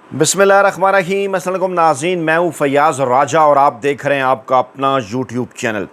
बिस्मिल्लाहिर्रहमानिर्रहीम। अस्सलाम वालेकुम नाज़रीन, मैं हूँ फैयाज़ राजा और आप देख रहे हैं आपका अपना यूट्यूब चैनल।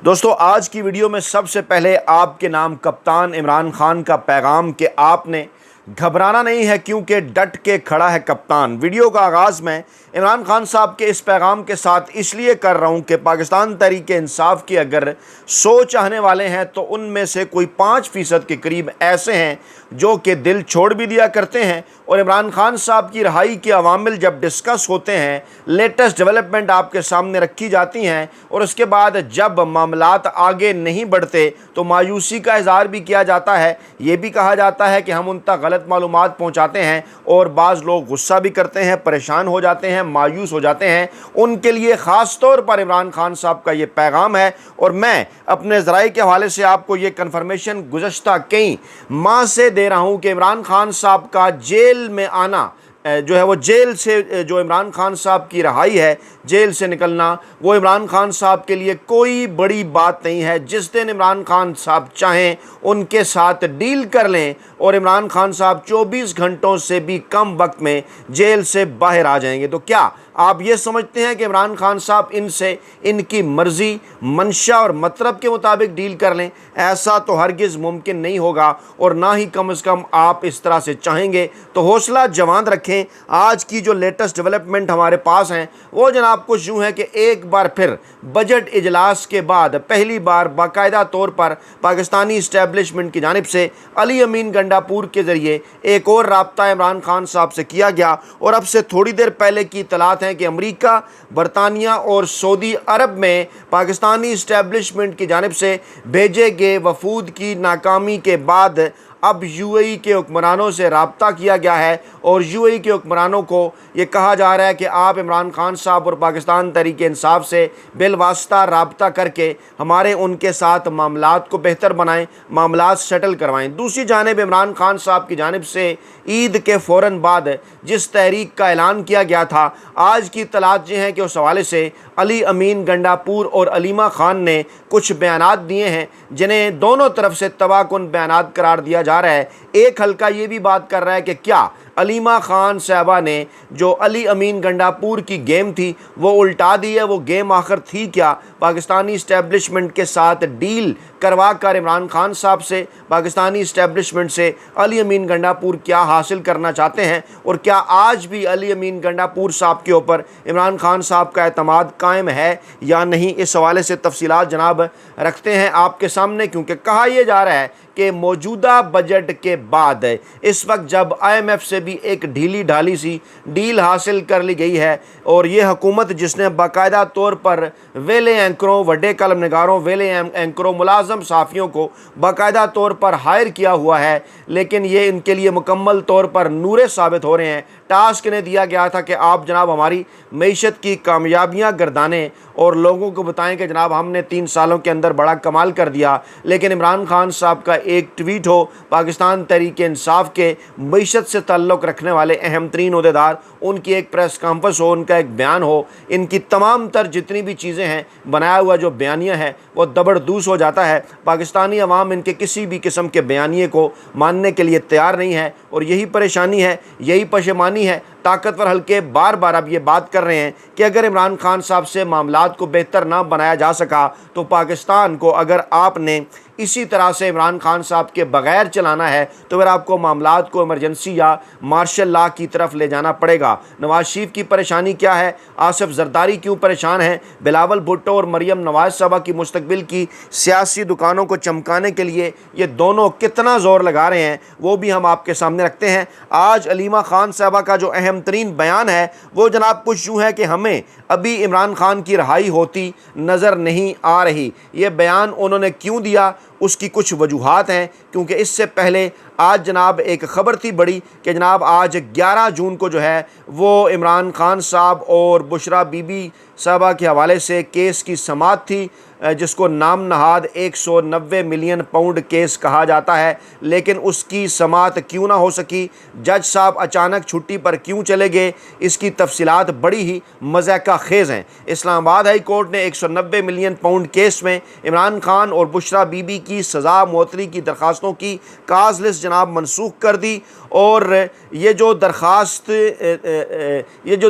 दोस्तों, आज की वीडियो में सबसे पहले आपके नाम कप्तान इमरान खान का पैगाम कि आपने घबराना नहीं है क्योंकि डट के खड़ा है कप्तान। वीडियो का आगाज़ मैं इमरान खान साहब के इस पैगाम के साथ इसलिए कर रहा हूँ कि पाकिस्तान तहरीक इंसाफ की अगर 100 चाहने वाले हैं तो उनमें से कोई 5% के करीब ऐसे हैं जो कि दिल छोड़ भी दिया करते हैं और इमरान खान साहब की रहाई के अवामिल जब डिस्कस होते हैं, लेटेस्ट डेवलपमेंट आपके सामने रखी जाती हैं और उसके बाद जब मामलात आगे नहीं बढ़ते तो मायूसी का इज़हार भी किया जाता है। ये भी कहा जाता है कि हम उन तक गलत मालूमात पहुँचाते हैं और बाज़ लोग गुस्सा भी करते हैं, परेशान हो जाते हैं, मायूस हो जाते हैं। उनके लिए ख़ास तौर पर इमरान खान साहब का ये पैगाम है और मैं अपने ज़राए के हवाले से आपको ये कन्फर्मेशन गुज़श्ता कई माह से दे रहा हूँ कि इमरान खान साहब का जेल में आना जो है वो जेल से जो इमरान खान साहब की रहाई है, जेल से निकलना, वो इमरान खान साहब के लिए कोई बड़ी बात नहीं है। जिस दिन इमरान खान साहब चाहें उनके साथ डील कर लें और इमरान खान साहब 24 घंटों से भी कम वक्त में जेल से बाहर आ जाएंगे। तो क्या आप ये समझते हैं कि इमरान खान साहब इनसे इनकी मर्ज़ी, मंशा और मतलब के मुताबिक डील कर लें? ऐसा तो हरगिज़ मुमकिन नहीं होगा और ना ही कम से कम आप इस तरह से चाहेंगे। तो हौसला जवान रखें। आज की जो लेटेस्ट डेवलपमेंट हमारे पास हैं वो जनाब कुछ यूँ है कि एक बार फिर बजट इजलास के बाद पहली बार बाकायदा तौर पर पाकिस्तानी इस्टेब्लिशमेंट की जानिब से अली अमीन गंडापुर के ज़रिए एक और राब्ता इमरान खान साहब से किया गया और अब से थोड़ी देर पहले की इत्तलात हैं कि अमेरिका, बरतानिया और सऊदी अरब में पाकिस्तानी इस्टेब्लिशमेंट की जानिब से भेजे गए वफूद की नाकामी के बाद अब यूएई के हुक्मरानों से रब्ता किया गया है और यूएई के हुक्मरानों को ये कहा जा रहा है कि आप इमरान खान साहब और पाकिस्तान तहरीक इंसाफ से बिलवास्ता रब्ता करके हमारे उनके साथ मामलात को बेहतर बनाएं, मामलात सेटल करवाएं। दूसरी जानिब इमरान खान साहब की जानिब से ईद के फ़ौरन बाद जिस तहरीक का ऐलान किया गया था, आज की इत्तलात ये हैं कि उस हवाले से अली अमीन गंडापुर और अलीमा खान ने कुछ बयानात दिए हैं जिन्हें दोनों तरफ से तबाहकुन बयानात करार दिया जा रहा है। एक हल्का ये भी बात कर रहा है कि क्या अलीमा खान साहबा ने जो अली अमीन गंडापुर की गेम थी वो उल्टा दी है? वो गेम आखिर थी क्या? पाकिस्तानी इस्टेब्लिशमेंट के साथ डील करवा कर इमरान खान साहब से, पाकिस्तानी इस्टेब्लिशमेंट से अली अमीन गंडापुर क्या हासिल करना चाहते हैं और क्या आज भी अली अमीन गंडापुर साहब के ऊपर इमरान खान साहब का एतमाद कायम है या नहीं? इस हवाले से तफसीलात जनाब रखते हैं आपके सामने, क्योंकि कहा यह जा रहा है कि मौजूदा बजट के बाद इस वक्त जब IMF से भी एक ढीली ढाली सी डील हासिल कर ली गई है और ये हुकूमत जिसने बाकायदा तौर पर वेले एंकरों, वड्डे कलम नगारों, वेले एंकरों, मुलाजम साफ़ियों को बाकायदा तौर पर हायर किया हुआ है, लेकिन ये इनके लिए मुकम्मल तौर पर नूरे साबित हो रहे हैं। टास्क इन्हें दिया गया था कि आप जनाब हमारी मईशत की कामयाबियाँ गर्दानें और लोगों को बताएं कि जनाब हमने 3 सालों के अंदर बड़ा कमाल कर दिया। लेकिन इमरान खान साहब का एक ट्वीट हो, पाकिस्तान तहरीक इंसाफ के मईशत से ताल्लुक़ रखने वाले अहम तरीन ओहदेदार, उनकी एक प्रेस कॉन्फ्रेंस हो, उनका एक बयान हो, इनकी तमाम तर जितनी भी चीज़ें हैं, बनाया हुआ जो बयानिया है वो दबरदूस हो जाता है। पाकिस्तानी अवाम इनके किसी भी किस्म के बयानिए को मानने के लिए तैयार नहीं है और यही परेशानी है, यही पशेमानी है। ताकतवर हल्के बार बार अब ये बात कर रहे हैं कि अगर इमरान खान साहब से मामलात को बेहतर ना बनाया जा सका तो पाकिस्तान को अगर आपने इसी तरह से इमरान खान साहब के बग़ैर चलाना है तो फिर आपको मामलात को इमरजेंसी या मार्शल लॉ की तरफ ले जाना पड़ेगा। नवाज शरीफ की परेशानी क्या है? आसिफ जरदारी क्यों परेशान हैं? बिलावल भुट्टो और मरियम नवाज साहबा की मुस्तकबिल की सियासी दुकानों को चमकाने के लिए ये दोनों कितना ज़ोर लगा रहे हैं वो भी हम आपके सामने रखते हैं। आज अलीमा खान साहबा का जो अहम तरीन बयान है वो जनाब कुछ यूँ है कि हमें अभी इमरान खान की रहाई होती नज़र नहीं आ रही। ये बयान उन्होंने क्यों दिया उसकी कुछ वजूहात हैं, क्योंकि इससे पहले आज जनाब एक ख़बर थी बड़ी कि जनाब आज 11 जून को जो है वो इमरान खान साहब और बुशरा बीबी साहबा के हवाले से केस की समाअत थी जिसको नाम नहाद 190 मिलियन पाउंड केस कहा जाता है, लेकिन उसकी समाअत क्यों ना हो सकी? जज साहब अचानक छुट्टी पर क्यों चले गए? इसकी तफसीलात बड़ी ही मज़ाक़ा खेज़ हैं। इस्लामाबाद हाई कोर्ट ने 190 मिलियन पाउंड केस में इमरान खान और बुशरा बीबी की सज़ा मुअत्तली की दरख्वास्तों की काज लिस्ट जनाब मनसूख कर दी। और ये जो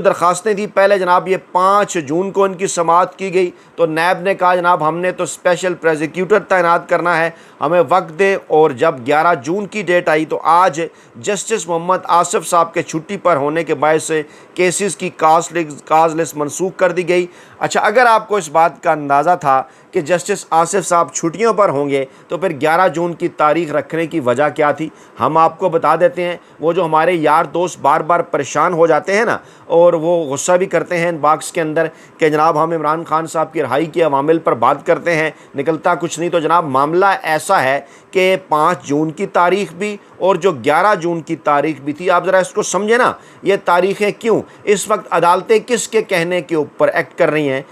दरख्वास्तें थी पहले जनाब ये 5 जून को इनकी समाअत की गई, तो नैब ने कहा जनाब हमने तो स्पेशल प्रोसिक्यूटर तैनात करना है, हमें वक्त दे। और जब 11 जून की डेट आई तो आज जस्टिस मोहम्मद आसिफ साहब के छुट्टी पर होने के बायस से केसेस की काज लिस्ट मनसूख कर दी गई। अच्छा, अगर आपको इस बात का अंदाज़ा था कि जस्टिस आसिफ साहब छुट्टियों पर होंगे तो फिर 11 जून की तारीख़ रखने की वजह क्या थी, हम आपको बता देते हैं। वो जो हमारे यार दोस्त बार बार परेशान हो जाते हैं ना, और वो गुस्सा भी करते हैं इन बाक्स के अंदर कि जनाब हम इमरान खान साहब की रिहाई के अवामिल पर बात करते हैं, निकलता कुछ नहीं। तो जनाब मामला ऐसा है कि 5 जून की तारीख़ भी और जो 11 जून की तारीख़ भी थी, आप ज़रा इसको समझे ना, ये तारीख़ें क्यों इस वक्त अदालतें किसके कहने के ऊपर एक्ट कर रही हैं।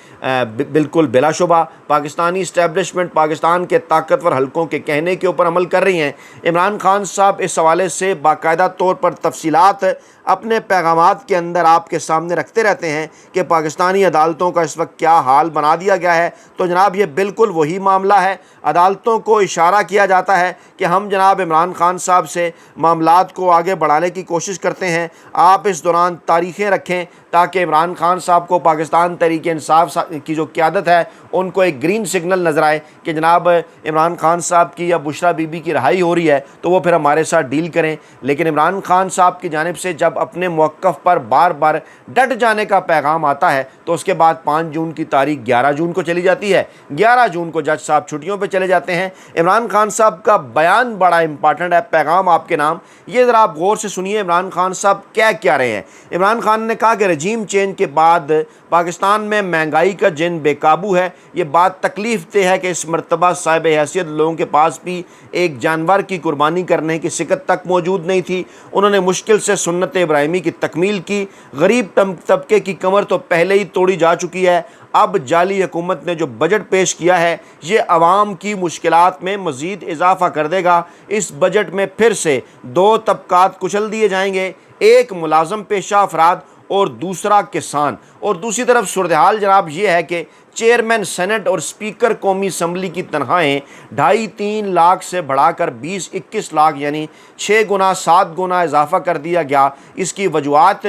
बिल्कुल बिलाशुबा पाकिस्तानी इस्टेब्लिशमेंट पाकिस्तान के ताकतवर हलकों के कहने के ऊपर अमल कर रही हैं। इमरान खान साहब इस हवाले से बाकायदा तौर पर तफसीलात अपने पैगामात के अंदर आपके सामने रखते रहते हैं कि पाकिस्तानी अदालतों का इस वक्त क्या हाल बना दिया गया है। तो जनाब ये बिल्कुल वही मामला है। अदालतों को इशारा किया जाता है कि हम जनाब इमरान खान साहब से मामलात को आगे बढ़ाने की कोशिश करते हैं, आप इस दौरान तारीख़ें रखें ताकि इमरान खान साहब को पाकिस्तान तहरीक-ए-इंसाफ की जो क़यादत है उनको एक ग्रीन सिग्नल नज़र आए कि जनाब इमरान खान साहब की या बुशरा बीबी की रिहाई हो रही है तो वो फिर हमारे साथ डील करें। लेकिन इमरान खान साहब की जानिब से जब अपने मौक़िफ़ पर बार बार डट जाने का पैगाम आता है तो उसके बाद 5 जून की तारीख 11 जून को चली जाती है। 11 जून को जज साहब छुट्टियों पर चले जाते हैं। इमरान खान साहब का बयान बड़ा इंपॉर्टेंट है, पैगाम आपके नाम, ये ज़रा आप गौर से सुनिए इमरान खान साहब क्या रहे हैं। इमरान खान ने कहा कि रजीम चेंज के बाद पाकिस्तान में महंगाई का जिन बेकाबू है, ये बात तकलीफ़ दह है कि इस मरतबा साहिब हैसियत लोगों के पास भी एक जानवर की कुर्बानी करने की सिकत तक मौजूद नहीं थी। उन्होंने मुश्किल से सुन्नत इब्राहिमी की तकमील की। गरीब तबके की कमर तो पहले ही तोड़ी जा चुकी है। अब जाली हुकूमत ने जो बजट पेश किया है ये अवाम की मुश्किलात में मज़ीद इजाफ़ा कर देगा। इस बजट में फिर से 2 तबकात कुचल दिए जाएंगे, एक मुलाजम पेशा अफराद और दूसरा किसान। और दूसरी तरफ सूरत हाल जनाब ये है कि चेयरमैन सेनेट और स्पीकर कौमी असम्बली की तनख्वाहें 2.5-3 लाख से बढ़ाकर 20-21 लाख यानी 6 गुना 7 गुना इजाफ़ा कर दिया गया। इसकी वजूहात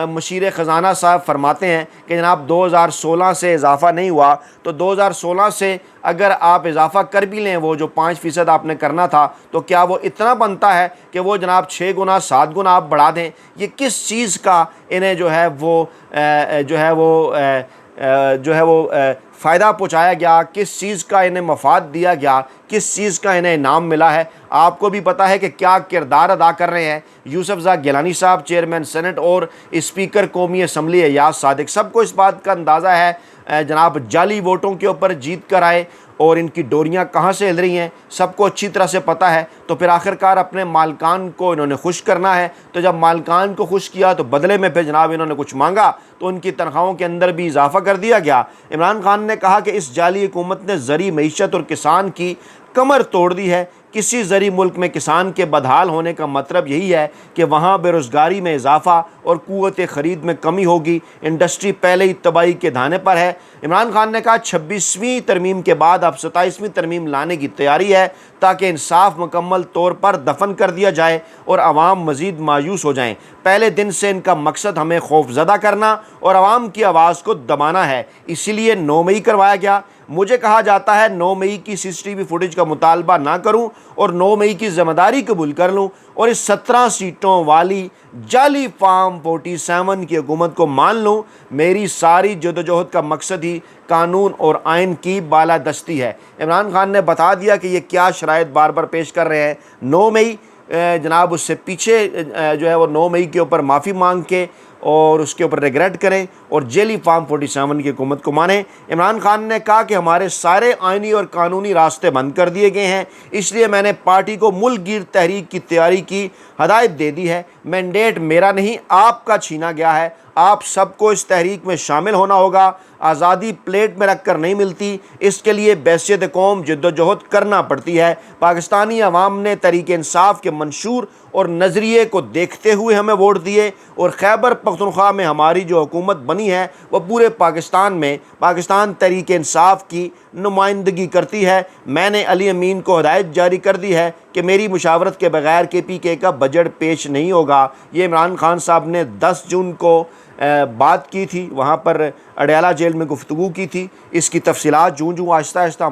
मशीर ख़जाना साहब फरमाते हैं कि जनाब 2016 से इजाफ़ा नहीं हुआ, तो 2016 से अगर आप इजाफ़ा कर भी लें वो जो 5% आपने करना था तो क्या वो इतना बनता है कि वो जनाब 6 गुना 7 गुना आप बढ़ा दें। ये किस चीज़ का इन्हें जो है वो फ़ायदा पहुँचाया गया, किस चीज़ का इन्हें मफाद दिया गया, किस चीज़ का इन्हें इनाम मिला है। आपको भी पता है कि क्या किरदार अदा कर रहे हैं यूसुफ गिलानी साहब, चेयरमैन सेनेट और स्पीकर कौमी असम्बली अयाज सादिक। सबको इस बात का अंदाज़ा है जनाब जाली वोटों के ऊपर जीत कर आए और इनकी डोरियां कहां से हिल रही हैं सबको अच्छी तरह से पता है। तो फिर आखिरकार अपने मालकान को इन्होंने खुश करना है। तो जब मालकान को खुश किया तो बदले में फिर जनाब इन्होंने कुछ मांगा तो उनकी तनख्वाहों के अंदर भी इजाफा कर दिया गया। इमरान खान ने कहा कि इस जाली हुकूमत ने ज़री मईशत और किसान की कमर तोड़ दी है। किसी ज़री मुल्क में किसान के बदहाल होने का मतलब यही है कि वहाँ बेरोज़गारी में इजाफ़ा और क़ुव्वत ख़रीद में कमी होगी। इंडस्ट्री पहले ही तबाही के धाने पर है। इमरान खान ने कहा 26वीं तरमीम के बाद अब 27वीं तरमीम लाने की तैयारी है ताकि इंसाफ मुकम्मल तौर पर दफन कर दिया जाए और आवाम मज़ीद मायूस हो जाएँ। पहले दिन से इनका मकसद हमें खौफज़दा करना और आवाम की आवाज़ को दबाना है, इसीलिए 9 मई करवाया गया। मुझे कहा जाता है 9 मई की CCTV फुटेज का मुतालबा ना करूं और 9 मई की ज़िम्मेदारी कबूल कर लूं और इस 17 सीटों वाली जाली फार्म 47 की हुकूमत को मान लूं। मेरी सारी जदोजहद का मकसद ही कानून और आइन की बालादस्ती है। इमरान खान ने बता दिया कि ये क्या शराइत बार बार पेश कर रहे हैं। 9 मई जनाब उससे पीछे जो है वो 9 मई के ऊपर माफ़ी मांग के और उसके ऊपर रिग्रेट करें और जेली फार्म 47 की हुकूमत को मानें। इमरान खान ने कहा कि हमारे सारे आइनी और कानूनी रास्ते बंद कर दिए गए हैं, इसलिए मैंने पार्टी को मुल्क गिर तहरीक की तैयारी की हदायत दे दी है। मैंडेट मेरा नहीं आपका छीना गया है। आप सबको इस तहरीक में शामिल होना होगा। आज़ादी प्लेट में रख कर नहीं मिलती, इसके लिए बैसियत कौम जद्दोजहद करना पड़ती है। पाकिस्तानी अवाम ने तहरीक इंसाफ के मंशूर اور نظریے کو دیکھتے ہوئے ہمیں ووٹ دیے اور خیبر پختونخوا میں ہماری جو حکومت بنی ہے وہ پورے پاکستان میں پاکستان تحریک انصاف کی نمائندگی کرتی ہے۔ میں نے علی امین کو ہدایت جاری کر دی ہے کہ میری مشاورت کے بغیر KPK کا بجٹ پیش نہیں ہوگا۔ یہ عمران خان صاحب نے 10 جون کو بات کی تھی، وہاں پر اڈیالہ جیل میں گفتگو کی تھی۔ اس کی تفصیلات جوں آہستہ آہستہ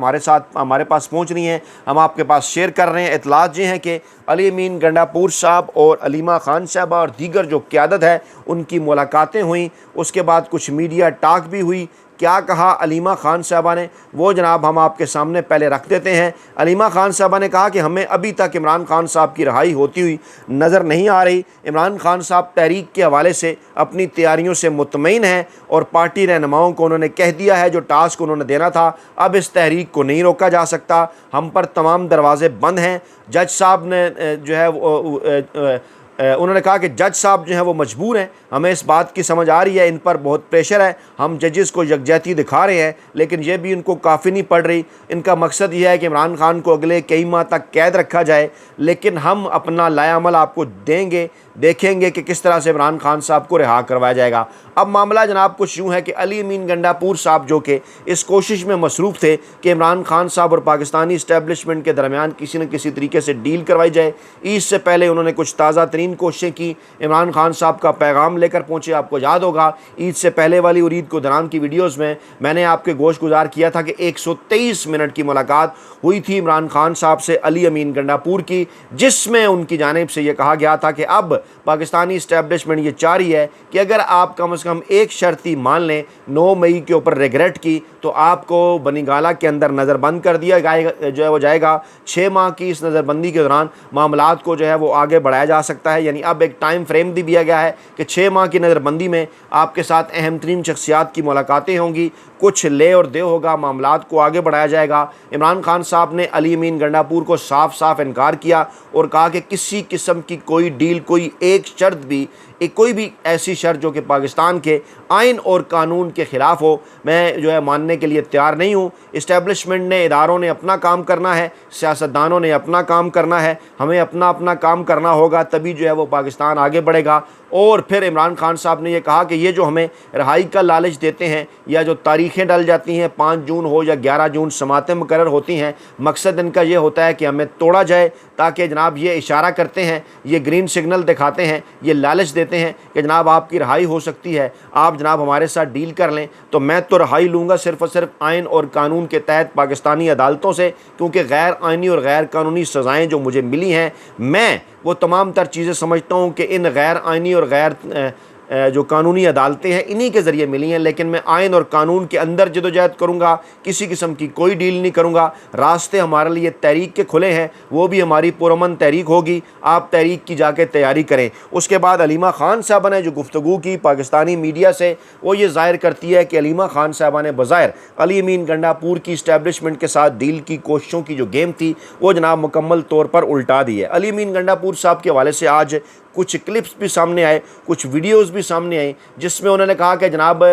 ہمارے پاس پہنچ رہی ہیں، ہم آپ کے پاس شیئر کر رہے ہیں۔ اطلاعات یہ ہیں کہ علی امین گنڈاپور صاحب اور علیمہ خان صاحبہ اور دیگر جو قیادت ہے ان کی ملاقاتیں ہوئیں، اس کے بعد کچھ میڈیا ٹاک بھی ہوئی۔ کیا کہا علیمہ خان صاحبہ نے وہ جناب ہم آپ کے سامنے پہلے رکھ دیتے ہیں۔ علیمہ خان صاحبہ نے کہا کہ ہمیں ابھی تک عمران خان صاحب کی رہائی ہوتی ہوئی نظر نہیں آ رہی۔ عمران خان صاحب تحریک کے حوالے سے اپنی تیاریوں سے مطمئن ہیں اور پارٹی رہنماؤں کو انہوں نے کہہ دیا ہے جو ٹاسک انہوں نے دینا تھا اب اس تحریک کو نہیں روکا جا سکتا، ہم پر تمام دروازے بند ہیں۔ جج صاحب نے جو ہے انہوں نے کہا کہ جج صاحب جو ہیں وہ مجبور ہیں، ہمیں اس بات کی سمجھ آ رہی ہے ان پر بہت پریشر ہے، ہم ججز کو یکجہتی دکھا رہے ہیں لیکن یہ بھی ان کو کافی نہیں پڑ رہی۔ ان کا مقصد یہ ہے کہ عمران خان کو اگلے کئی ماہ تک قید رکھا جائے، لیکن ہم اپنا لائے عمل آپ کو دیں گے، دیکھیں گے کہ کس طرح سے عمران خان صاحب کو رہا کروایا جائے گا۔ اب معاملہ جناب کچھ یوں ہے کہ علی امین گنڈاپور صاحب جو کہ اس کوشش میں مصروف تھے کہ عمران خان صاحب اور پاکستانی اسٹیبلشمنٹ کے درمیان کسی نہ کسی طریقے سے ڈیل کروائی جائے، عید سے پہلے انہوں نے کچھ تازہ ترین کوششیں کی، عمران خان صاحب کا پیغام لے کر پہنچے۔ آپ کو یاد ہوگا عید سے پہلے والی اور عید کو دوران کی ویڈیوز میں نے آپ کے گوش گزار کیا تھا کہ 123 منٹ کی ملاقات ہوئی تھی عمران خان صاحب سے علی امین گنڈاپور کی، جس میں ان کی جانب سے یہ کہا گیا تھا کہ اب پاکستانی اسٹیبلشمنٹ یہ چاہ رہی ہے کہ اگر آپ کم از کم ایک شرطی مان لیں 9 مئی کے اوپر ریگریٹ کی تو آپ کو بنی گالہ کے اندر نظر بند کر دیا جائے گا۔ 6 ماہ کی اس نظر بندی کے دوران معاملات کو جو ہے وہ آگے بڑھایا جا سکتا ہے، یعنی اب ایک ٹائم فریم بھی دیا گیا ہے کہ 6 ماہ کی نظر بندی میں آپ کے ساتھ اہم ترین شخصیات کی ملاقاتیں ہوں گی، کچھ لے اور دے ہوگا، معاملات کو آگے بڑھایا جائے گا۔ عمران خان صاحب نے علی امین گنڈاپور کو صاف انکار کیا اور کہا کہ کسی قسم کی کوئی ڈیل، کوئی ایک شرط بھی، کوئی بھی ایسی شرط جو کہ پاکستان کے آئین اور قانون کے خلاف ہو، میں جو ہے ماننے کے لیے تیار نہیں ہوں۔ اسٹیبلشمنٹ نے، اداروں نے اپنا کام کرنا ہے، سیاستدانوں نے اپنا کام کرنا ہے، ہمیں اپنا کام کرنا ہوگا، تبھی جو ہے وہ پاکستان آگے بڑھے گا۔ اور پھر عمران خان صاحب نے یہ کہا کہ یہ جو ہمیں رہائی کا لالچ دیتے ہیں یا جو تاریخیں ڈل جاتی ہیں 5 جون ہو یا 11 جون سماعتیں مقرر ہوتی ہیں، مقصد ان کا یہ ہوتا ہے کہ ہمیں توڑا جائے، تاکہ جناب یہ اشارہ کرتے ہیں، یہ گرین سگنل دکھاتے ہیں، یہ لالچ دیتے ہیں کہ جناب آپ کی رہائی ہو سکتی ہے، آپ جناب ہمارے ساتھ ڈیل کر لیں تو میں تو رہائی لوں گا صرف اور صرف آئین اور قانون کے تحت پاکستانی عدالتوں سے، کیونکہ غیر آئینی اور غیر قانونی سزائیں جو مجھے ملی ہیں، میں وہ تمام تر چیزیں سمجھتا ہوں کہ ان غیر آئینی اور غیر جو قانونی عدالتیں ہیں انہی کے ذریعے ملی ہیں، لیکن میں آئین اور قانون کے اندر جدوجہد کروں گا، کسی قسم کی کوئی ڈیل نہیں کروں گا۔ راستے ہمارے لیے تحریک کے کھلے ہیں، وہ بھی ہماری پرامن تحریک ہوگی، آپ تحریک کی جا کے تیاری کریں۔ اس کے بعد علیمہ خان صاحبہ نے جو گفتگو کی پاکستانی میڈیا سے، وہ یہ ظاہر کرتی ہے کہ علیمہ خان صاحبہ نے بظاہر علی امین گنڈاپور کی اسٹیبلشمنٹ کے ساتھ ڈیل کی کوششوں کی جو گیم تھی وہ جناب مکمل طور پر الٹا دی ہے۔ علی امین گنڈاپور صاحب کے حوالے سے آج کچھ کلپس بھی سامنے آئے، کچھ ویڈیوز بھی سامنے آئیں، جس میں انہوں نے کہا کہ جناب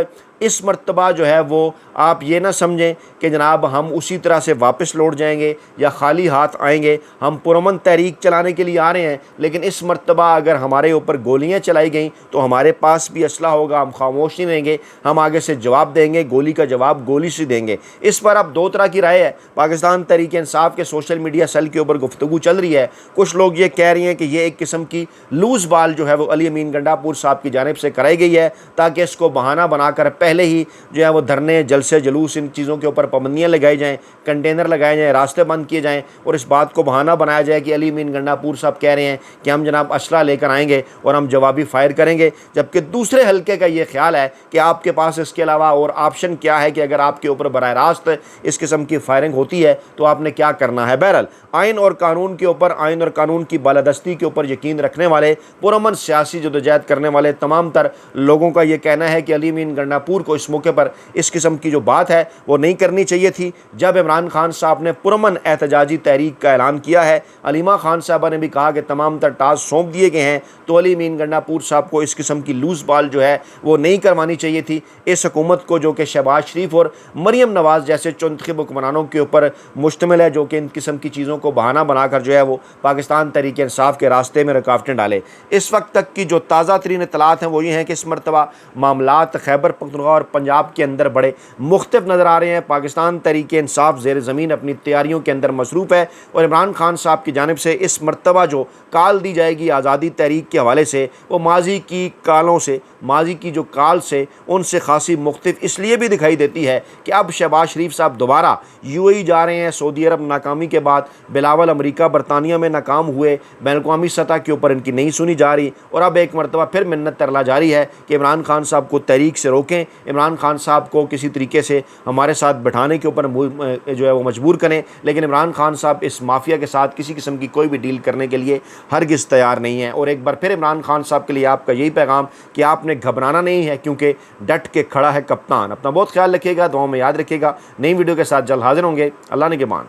اس مرتبہ جو ہے وہ آپ یہ نہ سمجھیں کہ جناب ہم اسی طرح سے واپس لوٹ جائیں گے یا خالی ہاتھ آئیں گے، ہم پرامن تحریک چلانے کے لیے آ رہے ہیں، لیکن اس مرتبہ اگر ہمارے اوپر گولیاں چلائی گئیں تو ہمارے پاس بھی اسلحہ ہوگا، ہم خاموش نہیں رہیں گے، ہم آگے سے جواب دیں گے، گولی کا جواب گولی سے دیں گے۔ اس پر اب 2 طرح کی رائے ہے، پاکستان تحریک انصاف کے سوشل میڈیا سیل کے اوپر گفتگو چل رہی ہے۔ کچھ لوگ یہ کہہ رہے ہیں کہ یہ ایک قسم کی لوز بال جو ہے وہ علی امین گنڈاپور صاحب کی جانب سے کرائی گئی ہے، تاکہ اس کو بہانہ بنا کر پہلے ہی جو ہے وہ دھرنے، جلسے، جلوس، ان چیزوں کے اوپر پابندیاں لگائی جائیں، کنٹینر لگائے جائیں، راستے بند کیے جائیں، اور اس بات کو بہانہ بنایا جائے کہ علی امین گنڈاپور صاحب کہہ رہے ہیں کہ ہم جناب اسلحہ لے کر آئیں گے اور ہم جوابی فائر کریں گے، جبکہ دوسرے حلقے کا یہ خیال ہے کہ آپ کے پاس اس کے علاوہ اور آپشن کیا ہے کہ اگر آپ کے اوپر براہ راست اس قسم کی فائرنگ ہوتی ہے تو آپ نے کیا کرنا ہے۔ بہرحال آئین اور قانون کے اوپر، آئین اور قانون کی بالادستی کے اوپر یقین رکھنے والے، پرامن سیاسی جدوجہد کرنے والے تمام تر لوگوں کا یہ کہنا ہے کہ علی امین گنڈاپور हुजूर को इस मौके पर इस किस्म की जो बात है वो नहीं करनी चाहिए थी। जब इमरान खान साहब ने पुरअमन एहतजाजी तहरीक का ऐलान किया है, अलीमा खान साहबा ने भी कहा कि तमाम तर टास्क सौंप दिए गए हैं, तो अली मीन गंडापुर साहब को इस किस्म की लूज़ बाल जो है वो नहीं करवानी चाहिए थी। इस हुकूमत को जो कि शहबाज शरीफ और मरीम नवाज़ जैसे चुनखिब हुक्मरानों के ऊपर मुश्तमिल है, जो कि इन किस्म की चीज़ों को बहाना बनाकर जो है वो पाकिस्तान तहरीक इंसाफ के रास्ते में रुकावटें डाले। इस वक्त तक की जो ताज़ा तरीन इत्तलात हैं वो ये हैं कि इस मरतबा मामलात खैबर पख्तूनख्वा और पंजाब के अंदर बड़े मुख्तलिफ नज़र आ रहे हैं। पाकिस्तान तहरीक इंसाफ ज़ेर ज़मीन अपनी तैयारियों के अंदर मसरूफ़ है और इमरान खान साहब की जानिब से इस मरतबा जो काल दी जाएगी आज़ादी तहरीक के हवाले से, वो माजी की कालों से, माजी की जो काल से उनसे खासी मुख्तलिफ इसलिए भी दिखाई देती है कि अब शहबाज शरीफ साहब दोबारा यूएई जा रहे हैं। सऊदी अरब नाकामी के बाद, बिलावल अमरीका बरतानिया में नाकाम हुए, बैन-अल-अक़वामी सतह के ऊपर इनकी नहीं सुनी जा रही और अब एक मरतबा फिर मिन्नत तरला जारी है कि इमरान खान साहब को तहरीक से रोकें, इमरान खान साहब को किसी तरीके से हमारे साथ बैठाने के ऊपर जो है वो मजबूर करें। लेकिन इमरान खान साहब इस माफिया के साथ किसी किस्म की कोई भी डील करने के लिए हरगिज़ तैयार नहीं है। और एक बार फिर इमरान खान साहब के लिए आपका यही पैगाम कि आपने घबराना नहीं है, क्योंकि डट के खड़ा है कप्तान। अपना बहुत ख्याल रखिएगा, दुआओं में याद रखिएगा। नई वीडियो के साथ जल्द हाजिर होंगे। अल्लाह ने के मान।